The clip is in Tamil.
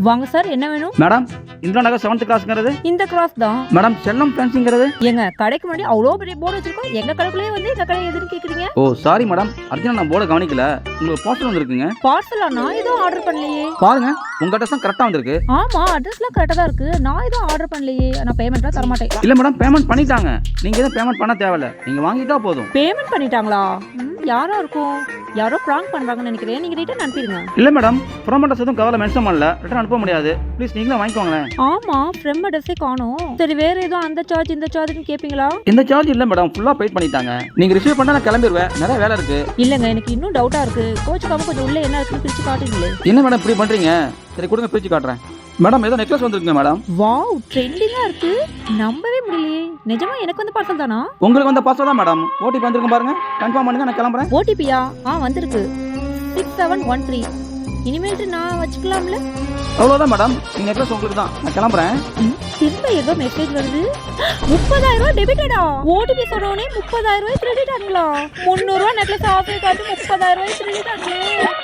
வாங்க சார், என்ன வேணும்? மேடம் இந்திரா நகர் 7th கிளாஸ்ங்கிறது. இந்த கிராஸ் தான். மேடம் செல்லம் ஃபேன்சிங்கிறது. எங்க கடைக்கு முன்னாடி அவ்வளோ பெரிய போர்டு வச்சிருக்கோம், எங்க கடைக்குள்ளேயே வந்து எங்க கடை எதுன்னு கேக்குறீங்க? ஓ சாரி மேடம், அர்ஜென்ட் நான் போர்டை கவனிக்கல. உங்களுக்கு பார்சல் வந்திருக்குங்க. பார்சலா? நான் எதுவும் ஆர்டர் பண்ணலையே. பாருங்க உங்க அட்ரஸ் தான் கரெக்டா வந்திருக்கு. ஆமா, அட்ரஸ்லாம் கரெக்டா தான் இருக்கு. நான் எதுவும் ஆர்டர் பண்ணலையே. நான் பேமெண்ட்லாம் தர மாட்டேன். இல்ல மேடம் பேமெண்ட் பண்ணிட்டாங்க. நீங்க எதுவும் பேமெண்ட் பண்ண தேவையில்ல, நீங்க வாங்கிட்டா போதும். பேமெண்ட் பண்ணிட்டாங்களா? யாரா இருக்கும்? யாரோ பிராங்க் பண்றாங்கன்னு நினைக்கிறேன். நீங்க ரிட்டர்ன் அனுப்பிடுங்க. இல்ல மேடம் ஃப்ரம் அட்ரஸ் எதுவும் கவலை மென்ஷன் பண்ணல, ரிட்டர்ன் அனுப்ப முடியாது. ப்ளீஸ் நீங்களே வாங்கிக்கோங்களேன். ஆமா, ஃப்ரம் அட்ரஸே காணோம். சரி, வேற ஏதோ அந்த சார்ஜ் இந்த சார்ஜ்னு கேப்பீங்களா? இந்த சார்ஜ் இல்ல மேடம், ஃபுல்லா பெய்ட் பண்ணிட்டாங்க. நீங்க ரிசீவ் பண்ணா நான் கிளம்பிடுவேன், நிறைய வேலை இருக்கு. இல்லங்க, எனக்கு இன்னும் டவுட்டா இருக்கு. கோச்சுக்காம கொஞ்சம் உள்ள என்ன இருக்குன்னு பிரிச்சு காட்டுங்களே. என்ன மேடம் இப்படி பண்றீங்க? சரி கொடுங்க பிரிச்சு காட்டுறேன். மேடம் ஏதோ நெக்லஸ் வந்திருக்குங்க மேடம். வாவ், ட்ரெண்டிங்கா இருக்கு. நம்பவே முடியலையே. நிஜமா எனக்கு வந்து பார்சல் தானா? உங்களுக்கு வந்த பார்சல் தான் மேடம். ஓடிபி வந்திருக்கும் பாருங்க, கன்ஃபார்ம் பண்ணுங்க, நான் கிளம்புறேன். ஓடிபியா? வந்திருக்கு 6713. இனிமேல்ட்டு நான் வச்சுக்கலாம்ல? அவ்வளவுதான் மேடம், இந்த நெக்லஸ் உங்களுக்கு தான், நான் கிளம்புறேன். திரும்ப ஏதோ மெசேஜ் வருது. 30,000 ரூபாய் டெபிட்டடா. ஓடிபி சொன்னோனே 30,000 ரூபாய் கிரெடிட் ஆகுங்களா? 300 ரூபாய் நெக்லஸ் ஆஃபர் காட்டி 30,000 ரூபாய் கிரெடிட் ஆகுது.